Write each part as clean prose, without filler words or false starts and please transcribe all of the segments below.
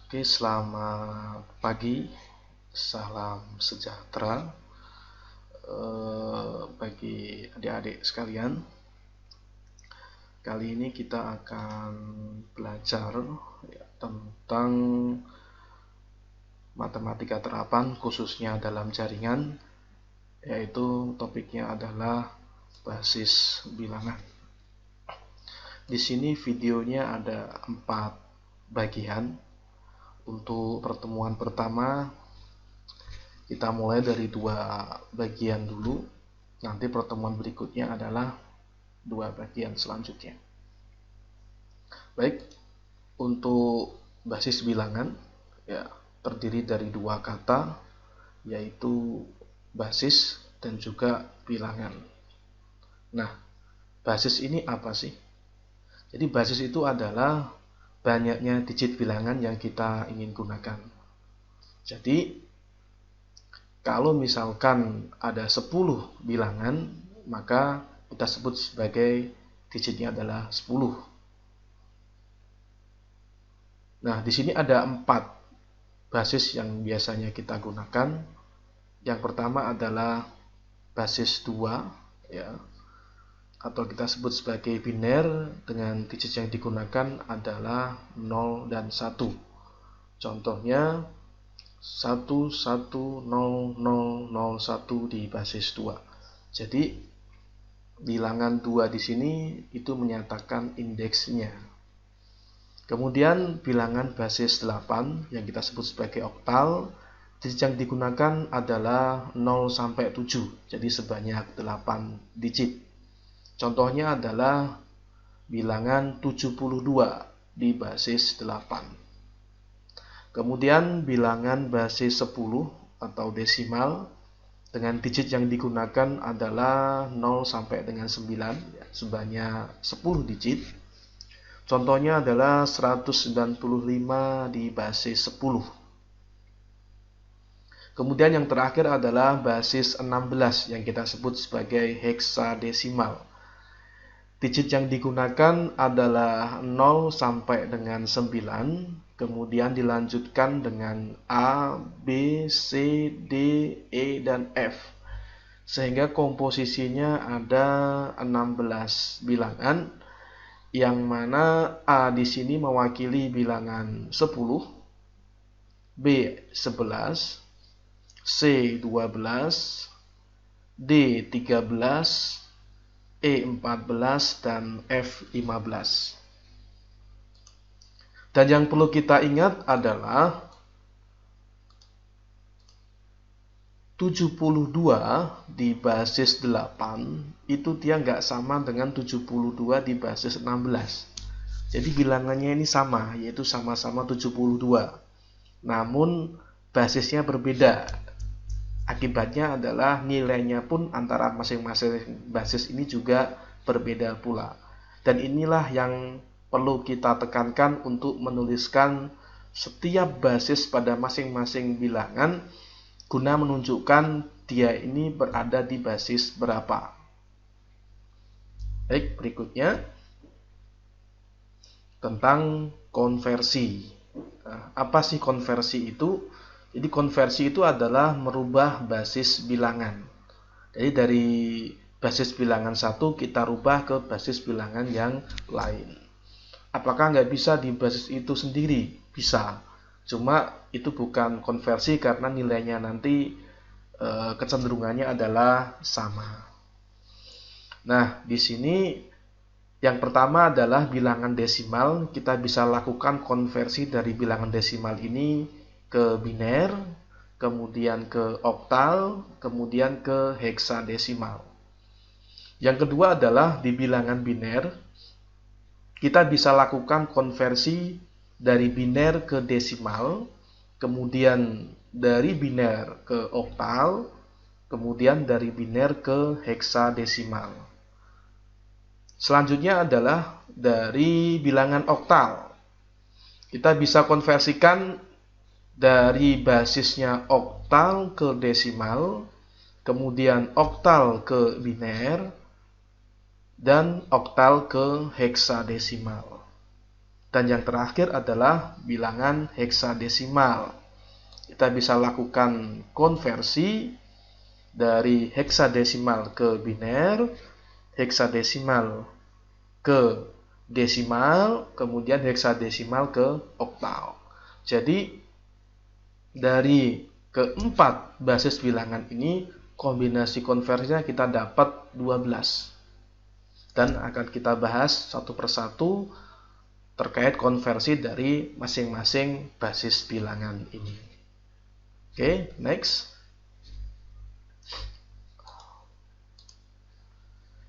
Oke, selamat pagi, salam sejahtera bagi adik-adik sekalian. Kali ini kita akan belajar tentang matematika terapan, khususnya dalam jaringan, yaitu topiknya adalah basis bilangan. Di sini videonya ada 4 bagian. Untuk pertemuan pertama, kita mulai dari 2 bagian dulu. Nanti pertemuan berikutnya adalah 2 bagian selanjutnya. Baik, untuk basis bilangan terdiri dari 2 kata, yaitu basis dan juga bilangan. Nah, basis ini apa sih? Jadi basis itu adalah banyaknya digit bilangan yang kita ingin gunakan. Jadi kalau misalkan ada 10 bilangan, maka kita sebut sebagai digitnya adalah 10. Nah, di sini ada 4 basis yang biasanya kita gunakan. Yang pertama adalah basis 2, atau kita sebut sebagai biner, dengan digit yang digunakan adalah 0 dan 1. Contohnya 110001 di basis 2. Jadi bilangan 2 di sini itu menyatakan indeksnya. Kemudian bilangan basis 8 yang kita sebut sebagai oktal, digit yang digunakan adalah 0 sampai 7. Jadi sebanyak 8 digit. Contohnya adalah bilangan 72 di basis 8. Kemudian bilangan basis 10 atau desimal, dengan digit yang digunakan adalah 0 sampai dengan 9, sebanyak 10 digit. Contohnya adalah 195 di basis 10. Kemudian yang terakhir adalah basis 16 yang kita sebut sebagai heksadesimal. Digit yang digunakan adalah 0 sampai dengan 9, kemudian dilanjutkan dengan A, B, C, D, E, dan F. Sehingga komposisinya ada 16 bilangan, yang mana A di sini mewakili bilangan 10, B 11, C 12, D 13, E14, dan F15. Dan yang perlu kita ingat adalah 72 di basis 8 itu dia nggak sama dengan 72 di basis 16. Jadi bilangannya ini sama, yaitu sama-sama 72. Namun basisnya berbeda. Akibatnya adalah nilainya pun antara masing-masing basis ini juga berbeda pula. Dan inilah yang perlu kita tekankan untuk menuliskan setiap basis pada masing-masing bilangan guna menunjukkan dia ini berada di basis berapa. Baik, berikutnya tentang konversi. Nah, apa sih konversi itu? Jadi konversi itu adalah merubah basis bilangan. Jadi dari basis bilangan 1 kita rubah ke basis bilangan yang lain. Apakah nggak bisa di basis itu sendiri? Bisa. Cuma itu bukan konversi karena nilainya nanti kecenderungannya adalah sama. Nah, di sini yang pertama adalah bilangan desimal. Kita bisa lakukan konversi dari bilangan desimal ini ke biner, kemudian ke oktal, kemudian ke heksadesimal. Yang kedua adalah di bilangan biner, kita bisa lakukan konversi dari biner ke desimal, kemudian dari biner ke oktal, kemudian dari biner ke heksadesimal. Selanjutnya adalah dari bilangan oktal. Kita bisa konversikan dari basisnya oktal ke desimal, kemudian oktal ke biner, dan oktal ke heksadesimal. Dan yang terakhir adalah bilangan heksadesimal. Kita bisa lakukan konversi dari heksadesimal ke biner, heksadesimal ke desimal, kemudian heksadesimal ke oktal. Jadi dari keempat basis bilangan ini, kombinasi konversinya kita dapat 12. Dan akan kita bahas satu persatu terkait konversi dari masing-masing basis bilangan ini. Oke, next.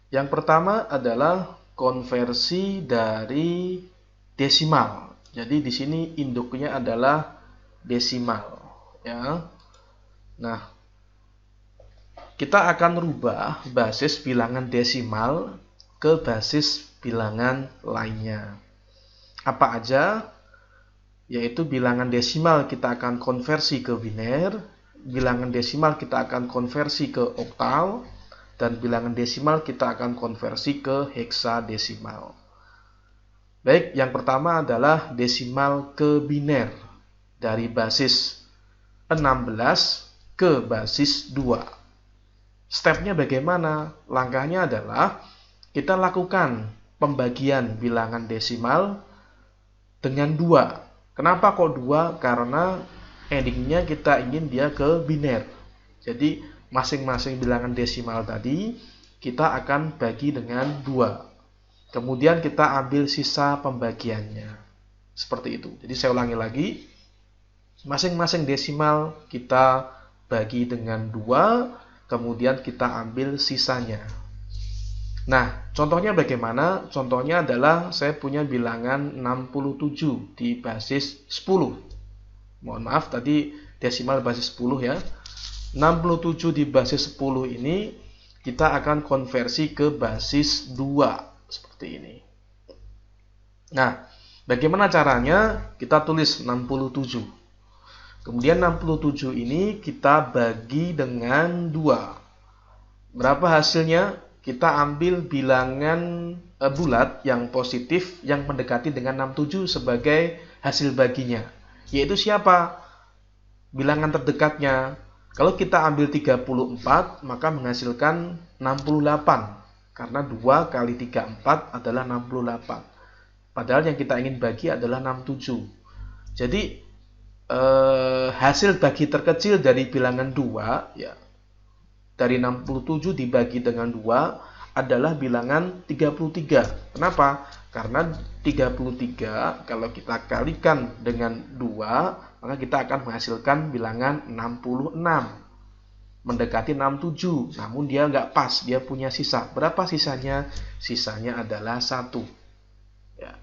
Yang pertama adalah konversi dari desimal. Jadi di sini induknya adalah desimal, ya. Nah, kita akan rubah basis bilangan desimal ke basis bilangan lainnya. Apa aja? Yaitu bilangan desimal kita akan konversi ke biner, bilangan desimal kita akan konversi ke oktal, dan bilangan desimal kita akan konversi ke heksadesimal. Baik, yang pertama adalah desimal ke biner, dari basis 16 ke basis 2. Stepnya bagaimana? Langkahnya adalah kita lakukan pembagian bilangan desimal dengan 2. Kenapa kok 2? Karena endingnya kita ingin dia ke biner. Jadi masing-masing bilangan desimal tadi kita akan bagi dengan 2. Kemudian kita ambil sisa pembagiannya. Seperti itu. Jadi saya ulangi lagi. Masing-masing desimal kita bagi dengan 2. Kemudian kita ambil sisanya. Nah, contohnya bagaimana? Contohnya adalah saya punya bilangan 67 di basis 10. Mohon maaf, tadi desimal basis 10 ya. 67 di basis 10 ini kita akan konversi ke basis 2. Seperti ini. Nah, bagaimana caranya? Kita tulis 67. Kemudian 67 ini kita bagi dengan 2. Berapa hasilnya? Kita ambil bilangan bulat yang positif yang mendekati dengan 67 sebagai hasil baginya. Yaitu siapa? Bilangan terdekatnya. Kalau kita ambil 34, maka menghasilkan 68. Karena 2 kali 34 adalah 68. Padahal yang kita ingin bagi adalah 67. Jadi hasil bagi terkecil dari bilangan 2, ya, dari 67 dibagi dengan 2 adalah bilangan 33. Kenapa? Karena 33 kalau kita kalikan dengan 2, maka kita akan menghasilkan bilangan 66. Mendekati 67, namun dia nggak pas, dia punya sisa. Berapa sisanya? Sisanya adalah 1. Ya.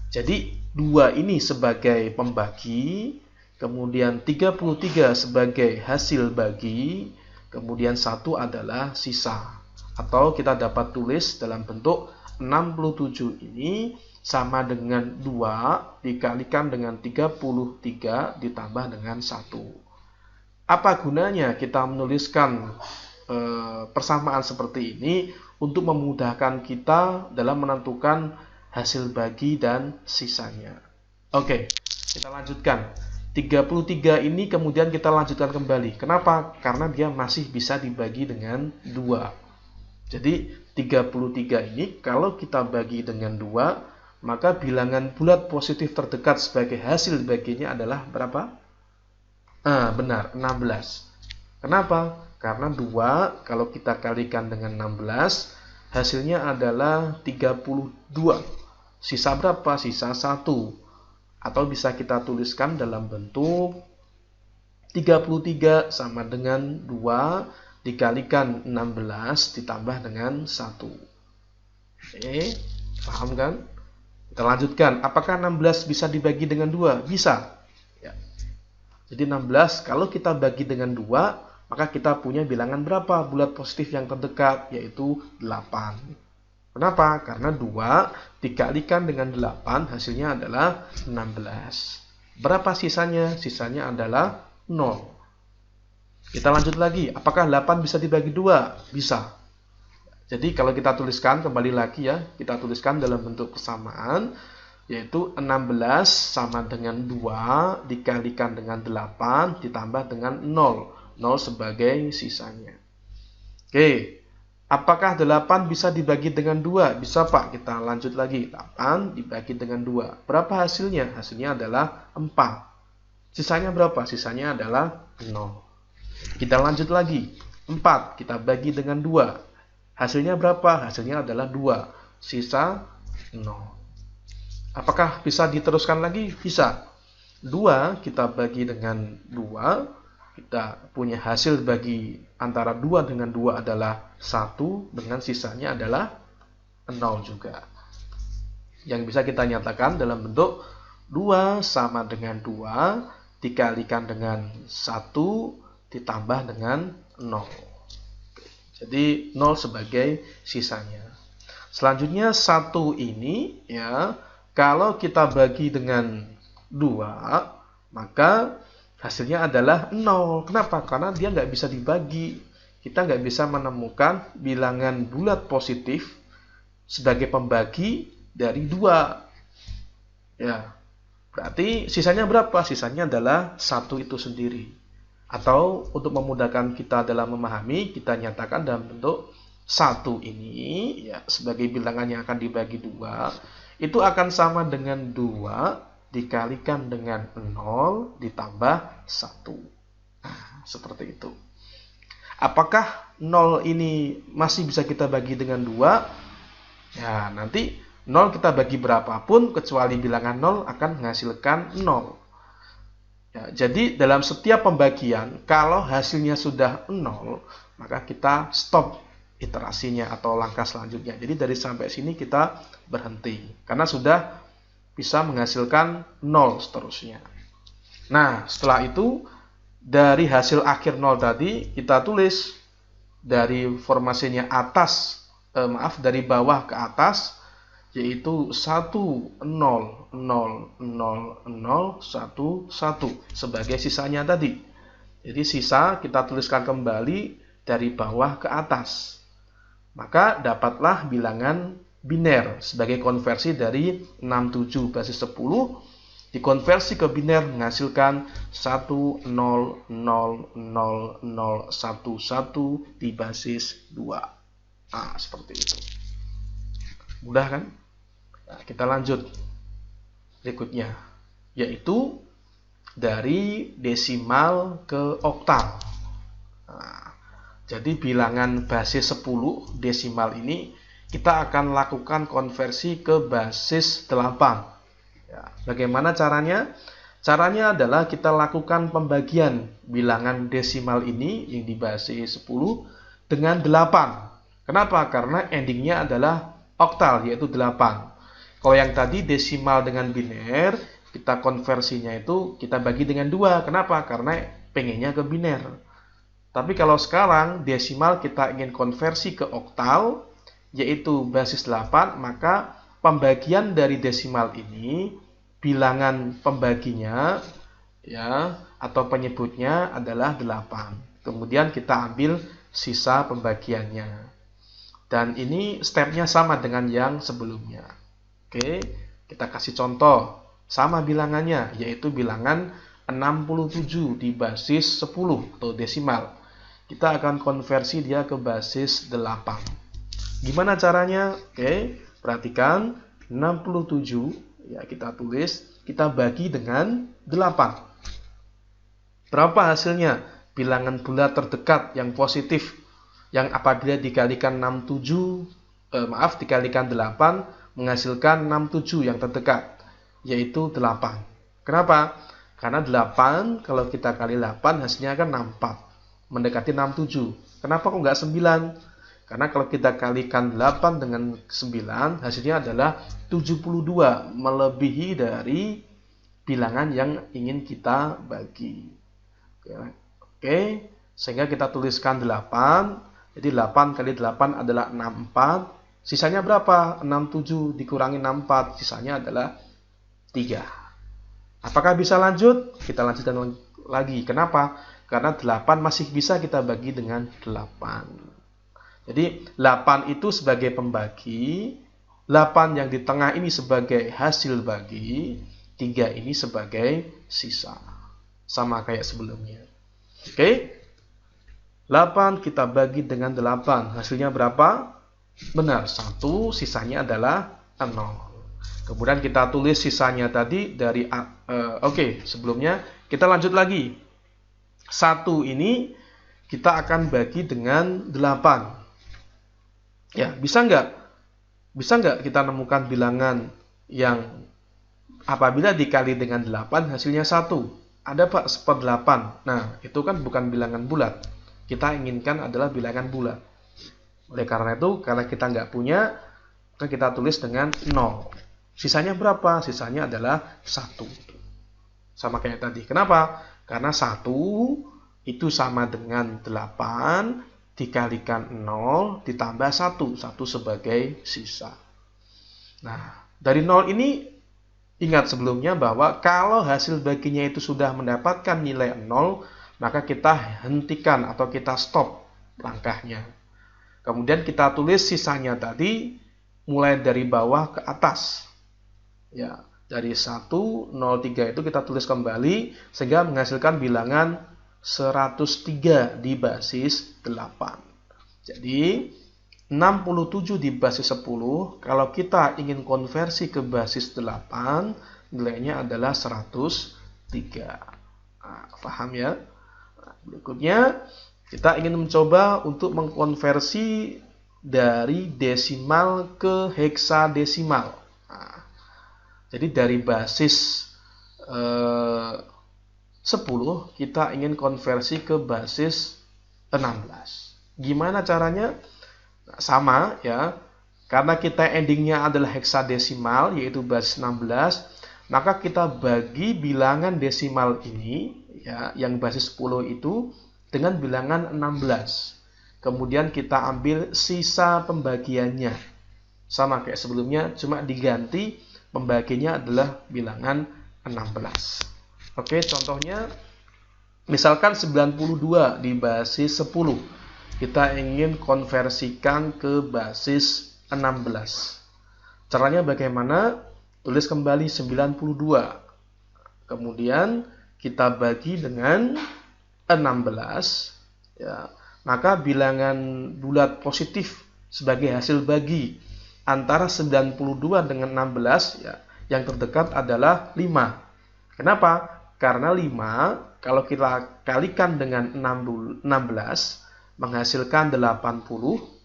Jadi 2 ini sebagai pembagi, kemudian 33 sebagai hasil bagi, kemudian 1 adalah sisa. Atau kita dapat tulis dalam bentuk 67 ini sama dengan 2 dikalikan dengan 33 ditambah dengan 1. Apa gunanya kita menuliskan persamaan seperti ini? Untuk memudahkan kita dalam menentukan hasil bagi dan sisanya. Oke, kita lanjutkan. 33 ini kemudian kita lanjutkan kembali. Kenapa? Karena dia masih bisa dibagi dengan 2. Jadi 33 ini kalau kita bagi dengan 2, maka bilangan bulat positif terdekat sebagai hasil baginya adalah berapa? Benar, 16. Kenapa? Karena 2 kalau kita kalikan dengan 16, hasilnya adalah 32. Sisa berapa? Sisa 1. Atau bisa kita tuliskan dalam bentuk 33 sama dengan 2 dikalikan 16 ditambah dengan 1. Oke, paham kan? Kita lanjutkan. Apakah 16 bisa dibagi dengan 2? Bisa. Ya. Jadi 16 kalau kita bagi dengan 2, maka kita punya bilangan berapa? Bulat positif yang terdekat, yaitu 8. Kenapa? Karena 2 dikalikan dengan 8 hasilnya adalah 16. Berapa sisanya? Sisanya adalah 0. Kita lanjut lagi. Apakah 8 bisa dibagi 2? Bisa. Jadi kalau kita tuliskan kembali lagi ya, kita tuliskan dalam bentuk persamaan. yaitu 16 sama dengan 2 dikalikan dengan 8 ditambah dengan 0. 0 sebagai sisanya. Oke, apakah 8 bisa dibagi dengan 2? Bisa Pak, kita lanjut lagi. 8 dibagi dengan 2. Berapa hasilnya? Hasilnya adalah 4. Sisanya berapa? Sisanya adalah 0. Kita lanjut lagi. 4 kita bagi dengan 2. Hasilnya berapa? Hasilnya adalah 2. Sisa 0. Apakah bisa diteruskan lagi? Bisa. 2 kita bagi dengan 2. Kita punya hasil bagi antara 2 dengan 2 adalah 1. Dengan sisanya adalah 0 juga. Yang bisa kita nyatakan dalam bentuk 2 sama dengan 2 dikalikan dengan 1 ditambah dengan 0. Jadi 0 sebagai sisanya. Selanjutnya 1 ini ya, kalau kita bagi dengan 2, maka hasilnya adalah 0. Kenapa? Karena dia nggak bisa dibagi. Kita nggak bisa menemukan bilangan bulat positif sebagai pembagi dari 2. Ya, berarti sisanya berapa? Sisanya adalah 1 itu sendiri. Atau untuk memudahkan kita dalam memahami, kita nyatakan dalam bentuk 1 ini ya, sebagai bilangan yang akan dibagi 2. Itu akan sama dengan 2 dikalikan dengan 0 ditambah 1. Nah, seperti itu. Apakah 0 ini masih bisa kita bagi dengan 2? Ya, nanti 0 kita bagi berapapun kecuali bilangan 0 akan menghasilkan 0. Ya, jadi dalam setiap pembagian, kalau hasilnya sudah 0, maka kita stop iterasinya atau langkah selanjutnya. Jadi dari sampai sini kita berhenti karena sudah bisa menghasilkan 0 seterusnya. Nah, setelah itu dari hasil akhir 0 tadi kita tulis dari formasinya dari bawah ke atas, yaitu 1 0 0 0 0 1 1 sebagai sisanya tadi. Jadi sisa kita tuliskan kembali dari bawah ke atas. Maka dapatlah bilangan biner sebagai konversi dari 67 basis 10 dikonversi ke biner menghasilkan 1 0 0 0 0 1 1 di basis 2. Nah, seperti itu. Mudah kan? Nah, kita lanjut berikutnya, yaitu dari desimal ke oktal. Nah, jadi bilangan basis 10 desimal ini kita akan lakukan konversi ke basis 8. Ya, bagaimana caranya? Caranya adalah kita lakukan pembagian bilangan desimal ini yang di basis 10 dengan 8. Kenapa? Karena endingnya adalah oktal, yaitu 8. Kalau yang tadi desimal dengan biner, kita konversinya itu kita bagi dengan 2. Kenapa? Karena pengennya ke biner. Tapi kalau sekarang desimal kita ingin konversi ke oktal, yaitu basis 8, maka pembagian dari desimal ini, bilangan pembaginya ya atau penyebutnya adalah 8. Kemudian kita ambil sisa pembagiannya. Dan ini stepnya sama dengan yang sebelumnya. Oke, kita kasih contoh. Sama bilangannya, yaitu bilangan 67 di basis 10 atau desimal. Kita akan konversi dia ke basis 8. Gimana caranya? Oke, perhatikan 67 ya kita tulis, kita bagi dengan 8. Berapa hasilnya? Bilangan bulat terdekat yang positif yang apabila dikalikan dikalikan 8 menghasilkan 67 yang terdekat, yaitu 8. Kenapa? Karena 8 kalau kita kali 8 hasilnya akan 64. Mendekati 67. Kenapa kok nggak 9? Karena kalau kita kalikan 8 dengan 9, hasilnya adalah 72, melebihi dari bilangan yang ingin kita bagi. Oke, sehingga kita tuliskan 8. Jadi 8 kali 8 adalah 64. Sisanya berapa? 67 dikurangi 64, sisanya adalah 3. Apakah bisa lanjut? Kita lanjutkan lagi. Kenapa? Karena 8 masih bisa kita bagi dengan 8. Jadi 8 itu sebagai pembagi, 8 yang di tengah ini sebagai hasil bagi, 3 ini sebagai sisa. Sama kayak sebelumnya. Oke. 8 kita bagi dengan 8. Hasilnya berapa? Benar, 1, sisanya adalah 0. Kemudian kita tulis sisanya tadi dari oke, sebelumnya kita lanjut lagi. 1 ini kita akan bagi dengan 8. Ya, bisa nggak? Bisa nggak kita nemukan bilangan yang apabila dikali dengan 8 hasilnya 1? Ada Pak, seperdelapan. Nah, itu kan bukan bilangan bulat. Kita inginkan adalah bilangan bulat. Oleh karena itu, karena kita nggak punya, maka kita tulis dengan 0. Sisanya berapa? Sisanya adalah 1. Sama kayak tadi. Kenapa? Karena 1 itu sama dengan 8 dikalikan 0 ditambah 1. 1 sebagai sisa. Nah, dari 0 ini ingat sebelumnya bahwa kalau hasil baginya itu sudah mendapatkan nilai 0, maka kita hentikan atau kita stop langkahnya. Kemudian kita tulis sisanya tadi mulai dari bawah ke atas. Ya, dari 103 itu kita tulis kembali sehingga menghasilkan bilangan 103 di basis 8. Jadi 67 di basis 10, kalau kita ingin konversi ke basis 8, nilainya adalah 103. Nah, paham ya? Nah, berikutnya kita ingin mencoba untuk mengkonversi dari desimal ke heksadesimal. Nah, jadi dari basis 10 kita ingin konversi ke basis 16. Gimana caranya? Nah, sama ya. Karena kita endingnya adalah heksadesimal yaitu basis 16, maka kita bagi bilangan desimal ini ya yang basis 10 itu dengan bilangan 16. Kemudian kita ambil sisa pembagiannya. Sama kayak sebelumnya, cuma diganti pembaginya adalah bilangan 16. Oke, contohnya misalkan 92 di basis 10. Kita ingin konversikan ke basis 16. Caranya bagaimana? Tulis kembali 92. Kemudian kita bagi dengan 16. Ya, maka bilangan bulat positif sebagai hasil bagi antara 92 dengan 16 ya, yang terdekat adalah 5. Kenapa? Karena 5 kalau kita kalikan dengan 16 menghasilkan 80,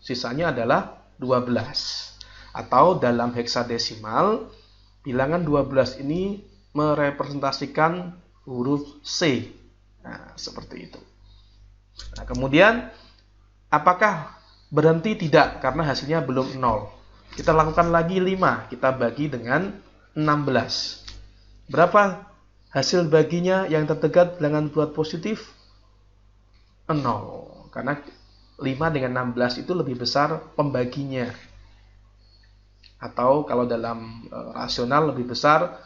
sisanya adalah 12. Atau dalam heksadesimal, bilangan 12 ini merepresentasikan huruf C. Nah, seperti itu. Nah, kemudian apakah berhenti? Tidak, karena hasilnya belum 0. Kita lakukan lagi 5, kita bagi dengan 16. Berapa hasil baginya yang terdekat bilangan bulat positif? 0. Karena 5 dengan 16 itu lebih besar pembaginya. Atau kalau dalam rasional lebih besar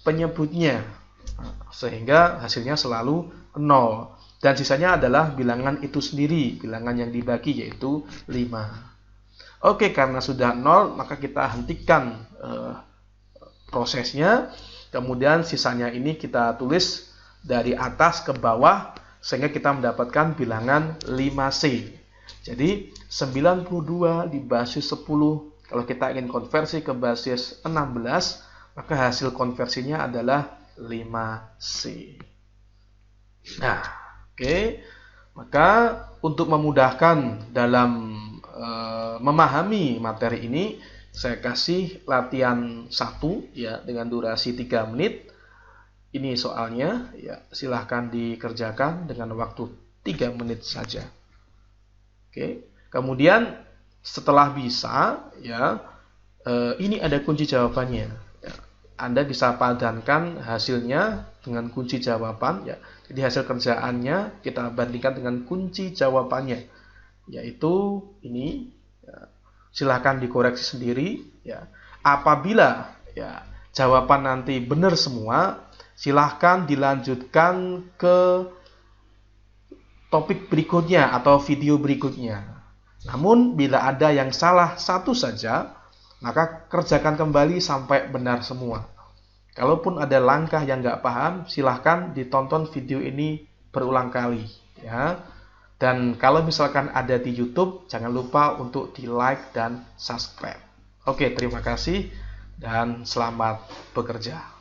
penyebutnya. Sehingga hasilnya selalu 0. Dan sisanya adalah bilangan itu sendiri, bilangan yang dibagi yaitu 5. Oke, karena sudah 0, maka kita hentikan prosesnya. Kemudian sisanya ini kita tulis dari atas ke bawah, sehingga kita mendapatkan bilangan 5C. Jadi 92 di basis 10, kalau kita ingin konversi ke basis 16, maka hasil konversinya adalah 5C. Nah, oke. Maka untuk memudahkan dalam memahami materi ini, saya kasih latihan 1 ya dengan durasi 3 menit. Ini soalnya ya, silahkan dikerjakan dengan waktu 3 menit saja. Oke. Kemudian setelah bisa ya, ini ada kunci jawabannya. Ya, Anda bisa padankan hasilnya dengan kunci jawaban ya. Jadi hasil kerjaannya kita bandingkan dengan kunci jawabannya, yaitu ini. Ya, silahkan dikoreksi sendiri. Ya. Apabila ya jawaban nanti benar semua, silahkan dilanjutkan ke topik berikutnya atau video berikutnya. Namun bila ada yang salah satu saja, Maka kerjakan kembali sampai benar semua. Kalaupun ada langkah yang nggak paham, silahkan ditonton video ini berulang kali, ya. Dan kalau misalkan ada di YouTube, jangan lupa untuk di like dan subscribe. Oke, terima kasih dan selamat bekerja.